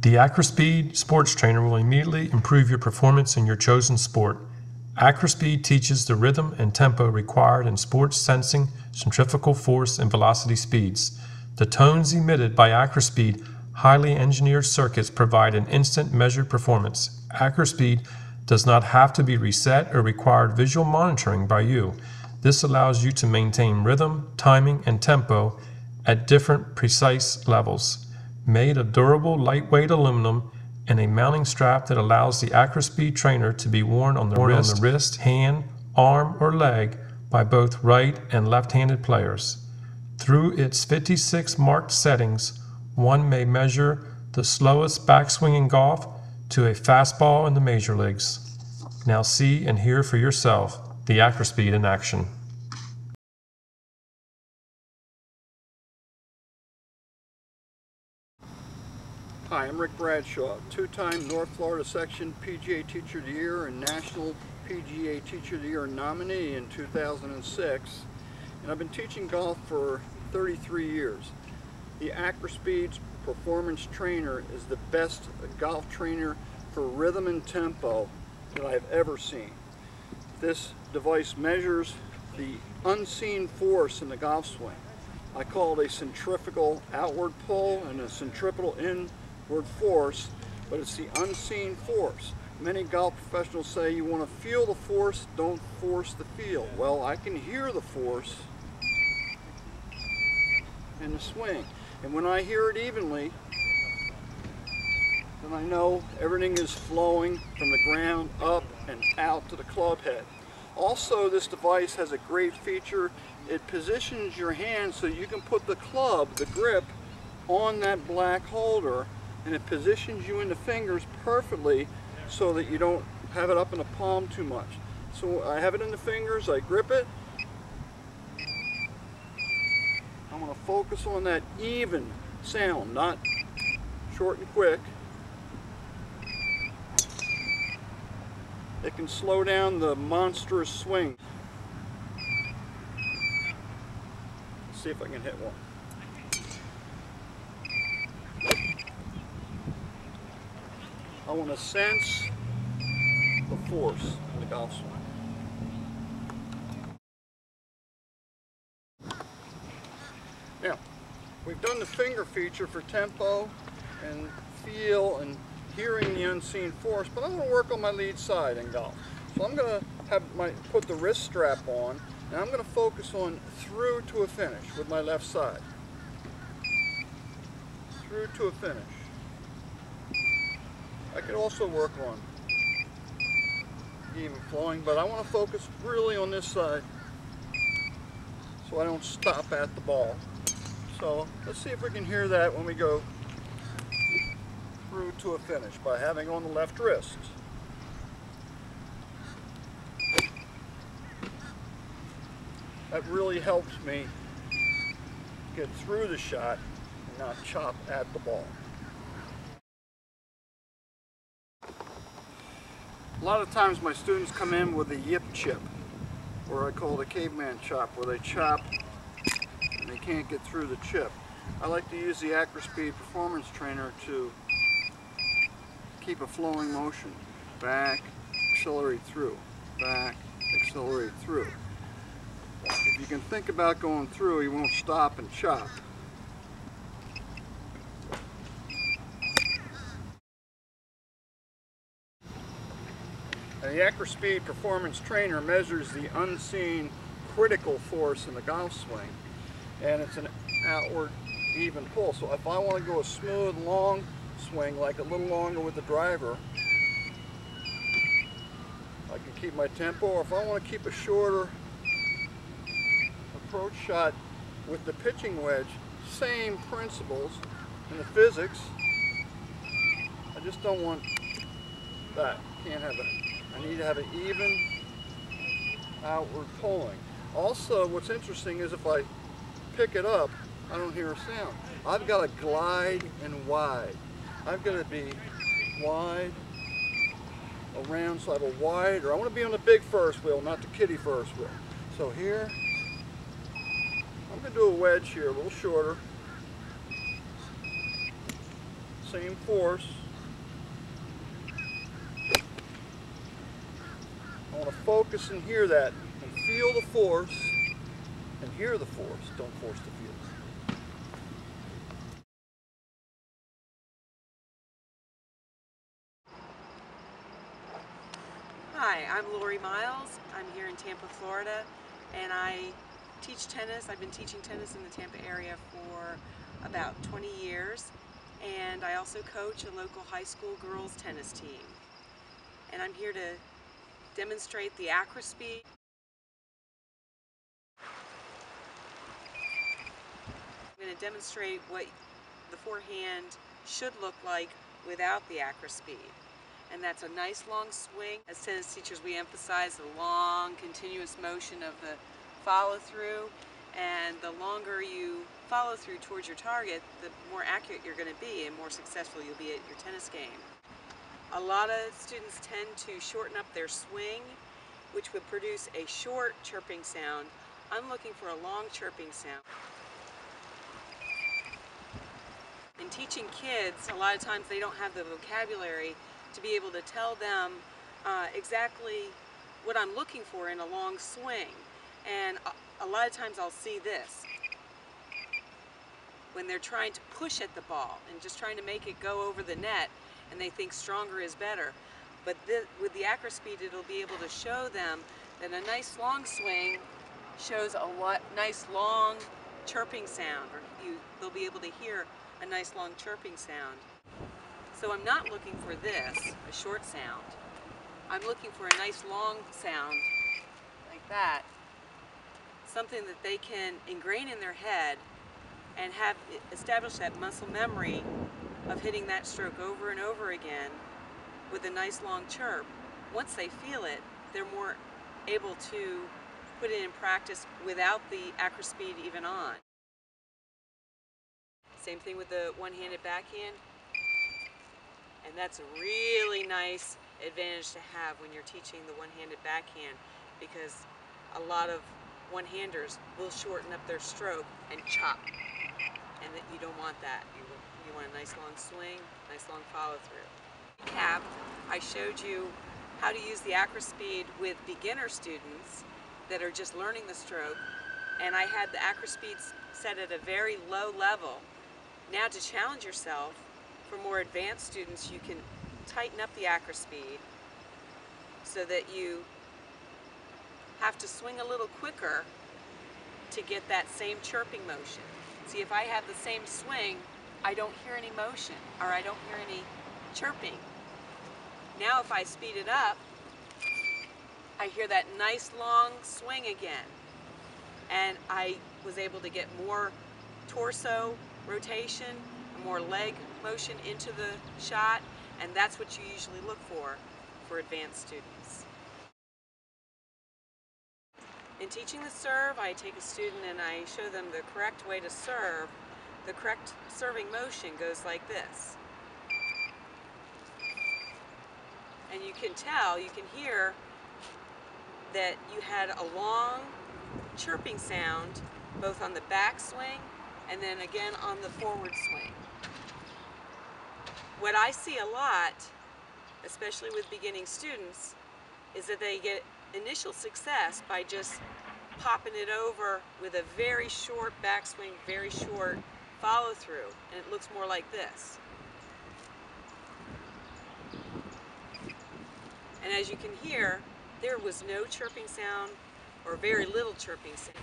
The AccraSpeed Sports Trainer will immediately improve your performance in your chosen sport. AccraSpeed teaches the rhythm and tempo required in sports sensing centrifugal force and velocity speeds. The tones emitted by AccraSpeed highly engineered circuits provide an instant measured performance. AccraSpeed does not have to be reset or require visual monitoring by you. This allows you to maintain rhythm, timing, and tempo at different precise levels. Made of durable, lightweight aluminum and a mounting strap that allows the AccraSpeed Trainer to be worn on the wrist, hand, arm, or leg by both right and left-handed players. Through its 56 marked settings, one may measure the slowest backswing in golf to a fastball in the major leagues. Now see and hear for yourself the AccraSpeed in action. Hi, I'm Rick Bradshaw, two-time North Florida Section PGA Teacher of the Year and National PGA Teacher of the Year nominee in 2006, and I've been teaching golf for 33 years. The AccraSpeed Performance Trainer is the best golf trainer for rhythm and tempo that I've ever seen. This device measures the unseen force in the golf swing. I call it a centrifugal outward pull and a centripetal inward force, but it's the unseen force. Many golf professionals say you want to feel the force, don't force the feel. Well, I can hear the force in the swing, and when I hear it evenly, then I know everything is flowing from the ground up and out to the club head. Also, this device has a great feature. It positions your hand so you can put the club, the grip, on that black holder, and it positions you in the fingers perfectly so that you don't have it up in the palm too much. So I have it in the fingers, I grip it. I'm going to focus on that even sound, not short and quick. It can slow down the monstrous swing. Let's see if I can hit one. I want to sense the force in the golf swing. Now, we've done the finger feature for tempo and feel and hearing the unseen force, but I'm going to work on my lead side in golf. So I'm going to put the wrist strap on, and I'm going to focus on through to a finish with my left side. Through to a finish. I could also work on even flowing, but I want to focus really on this side so I don't stop at the ball. So let's see if we can hear that when we go through to a finish by having on the left wrist. That really helps me get through the shot and not chop at the ball. A lot of times my students come in with a yip chip, or I call it a caveman chop, where they chop and they can't get through the chip. I like to use the AccraSpeed Performance Trainer to keep a flowing motion. Back, accelerate through, back, accelerate through. If you can think about going through, you won't stop and chop. The AccraSpeed Performance Trainer measures the unseen critical force in the golf swing, and it's an outward even pull. So if I want to go a smooth, long swing, like a little longer with the driver, I can keep my tempo. Or if I want to keep a shorter approach shot with the pitching wedge, same principles in the physics. I just don't want that. Can't have it. I need to have an even outward pulling. Also, what's interesting is if I pick it up, I don't hear a sound. I've got to glide and wide. I've got to be wide around, so I have a wide, or I want to be on the big first wheel, not the kiddie first wheel. So here, I'm going to do a wedge here, a little shorter. same force. I want to focus and hear that, and feel the force, and hear the force. Don't force the feel. Hi, I'm Lori Miles. I'm here in Tampa, Florida, and I teach tennis. I've been teaching tennis in the Tampa area for about 20 years, and I also coach a local high school girls tennis team. And I'm here to demonstrate the AccraSpeed. I'm going to demonstrate what the forehand should look like without the AccraSpeed. And that's a nice long swing. As tennis teachers, we emphasize the long, continuous motion of the follow-through. And the longer you follow through towards your target, the more accurate you're going to be and more successful you'll be at your tennis game. A lot of students tend to shorten up their swing, which would produce a short chirping sound. I'm looking for a long chirping sound. In teaching kids, a lot of times they don't have the vocabulary to be able to tell them exactly what I'm looking for in a long swing. And a lot of times I'll see this when they're trying to push at the ball and just trying to make it go over the net, and they think stronger is better. But with the AccraSpeed, it'll be able to show them that a nice long swing shows a nice long chirping sound, or they'll be able to hear a nice long chirping sound. So I'm not looking for this, a short sound. I'm looking for a nice long sound like that, something that they can ingrain in their head and have establish that muscle memory of hitting that stroke over and over again with a nice long chirp. Once they feel it, they're more able to put it in practice without the AccraSpeed even on. Same thing with the one-handed backhand. And that's a really nice advantage to have when you're teaching the one-handed backhand, because a lot of one-handers will shorten up their stroke and chop. And that you don't want that. You want a nice long swing, nice long follow-through. Recap, I showed you how to use the AccraSpeed with beginner students that are just learning the stroke, and I had the AccraSpeed set at a very low level. Now, to challenge yourself, for more advanced students, you can tighten up the AccraSpeed so that you have to swing a little quicker to get that same chirping motion. See, if I have the same swing, I don't hear any motion, or I don't hear any chirping. Now if I speed it up, I hear that nice long swing again. And I was able to get more torso rotation, more leg motion into the shot, and that's what you usually look for advanced students. In teaching the serve, I take a student and I show them the correct way to serve. The correct serving motion goes like this. And you can tell, you can hear that you had a long chirping sound both on the backswing and then again on the forward swing. What I see a lot, especially with beginning students, is that they get initial success by just popping it over with a very short backswing, very short follow through, and it looks more like this. And as you can hear, there was no chirping sound or very little chirping sound.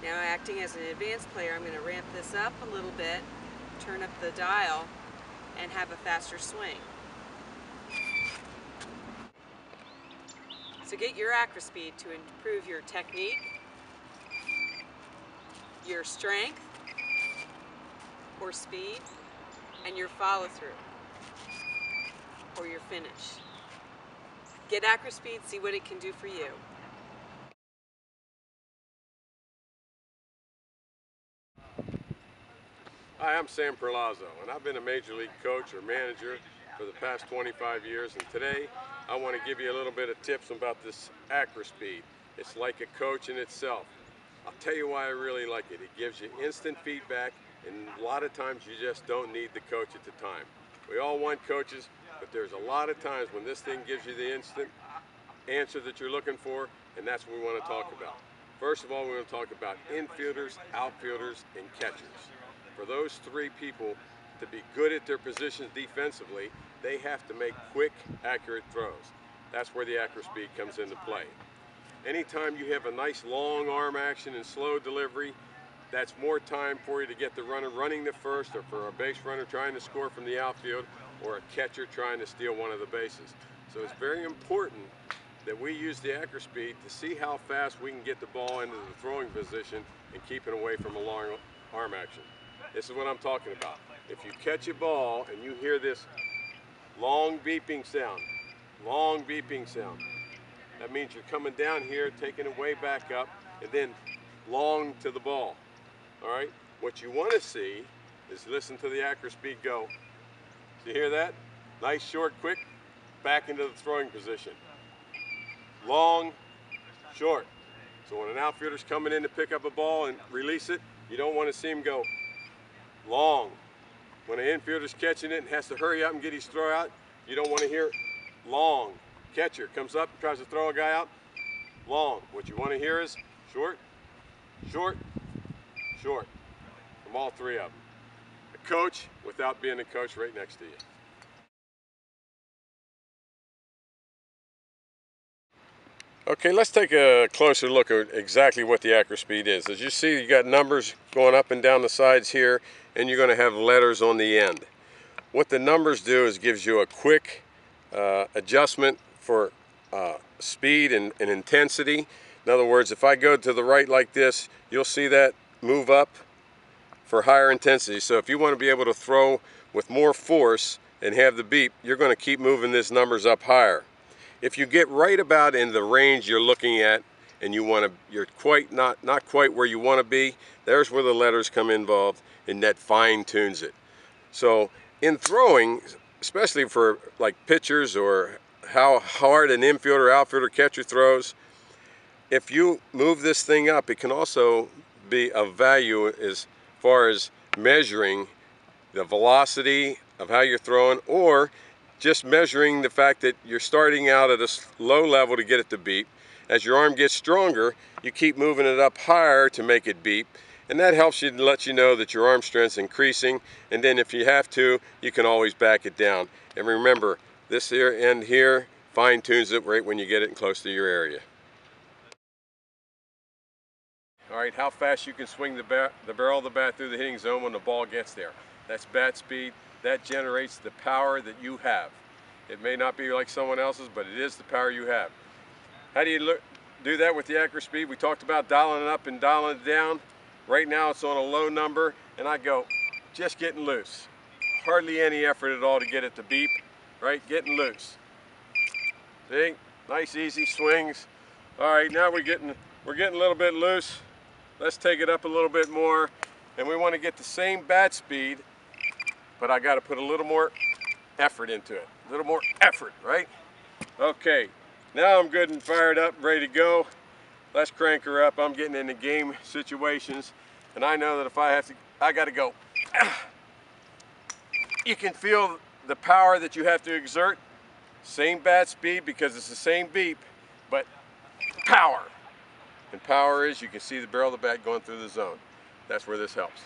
Now, acting as an advanced player, I'm going to ramp this up a little bit, turn up the dial, and have a faster swing. So get your AccraSpeed to improve your technique, your strength or speed, and your follow-through or your finish. Get AccraSpeed, see what it can do for you. Hi, I'm Sam Perlazzo, and I've been a Major League coach or manager for the past 25 years, and today I want to give you a little bit of tips about this AccraSpeed. It's like a coach in itself. I'll tell you why I really like it. It gives you instant feedback And a lot of times you just don't need the coach at the time. We all want coaches, but there's a lot of times when this thing gives you the instant answer that you're looking for, and that's what we want to talk about. First of all, we're going to talk about infielders, outfielders, and catchers. For those three people to be good at their positions defensively, they have to make quick, accurate throws. That's where the AccraSpeed comes into play. Anytime you have a nice long arm action and slow delivery, that's more time for you to get the runner running to first, or for a base runner trying to score from the outfield, or a catcher trying to steal one of the bases. So it's very important that we use the AccraSpeed to see how fast we can get the ball into the throwing position and keep it away from a long arm action. This is what I'm talking about. If you catch a ball and you hear this long beeping sound, that means you're coming down here, taking it way back up, and then long to the ball. All right? What you want to see is listen to the AccraSpeed go. Do you hear that? Nice, short, quick, back into the throwing position. Long, short. So when an outfielder's coming in to pick up a ball and release it, you don't want to see him go long. When an infielder's catching it and has to hurry up and get his throw out, you don't want to hear long. Catcher comes up, tries to throw a guy out, long. What you want to hear is short, short, short, from all three of them. A coach without being a coach right next to you. Okay, let's take a closer look at exactly what the AccraSpeed is. As you see, you got numbers going up and down the sides here, and you're going to have letters on the end. What the numbers do is gives you a quick adjustment for speed and intensity. In other words, if I go to the right like this, you'll see that move up for higher intensity. So if you want to be able to throw with more force and have the beep, you're going to keep moving these numbers up higher. If you get right about in the range you're looking at and you're quite not quite where you want to be, there's where the letters come involved, and that fine tunes it. So in throwing, especially for like pitchers or how hard an infielder, outfielder, catcher throws, if you move this thing up, it can also be of value as far as measuring the velocity of how you're throwing, or just measuring the fact that you're starting out at a low level to get it to beep. As your arm gets stronger, you keep moving it up higher to make it beep, and that helps you to let you know that your arm strength's increasing. And then if you have to, you can always back it down. And remember, this here end here fine tunes it right when you get it close to your area. All right, how fast you can swing the barrel of the bat through the hitting zone when the ball gets there. That's bat speed. That generates the power that you have. It may not be like someone else's, but it is the power you have. How do you do that with the AccraSpeed? We talked about dialing it up and dialing it down. Right now it's on a low number, and I go just getting loose. Hardly any effort at all to get it to beep, right? Getting loose. See? Nice easy swings. All right, now we're getting a little bit loose. Let's take it up a little bit more, and we want to get the same bat speed, but I got to put a little more effort into it. A little more effort, right? Okay, now I'm good and fired up, ready to go. Let's crank her up. I'm getting into game situations, and I know that if I got to go. You can feel the power that you have to exert. Same bat speed because it's the same beep, but power. And power is, you can see the barrel of the bat going through the zone. That's where this helps.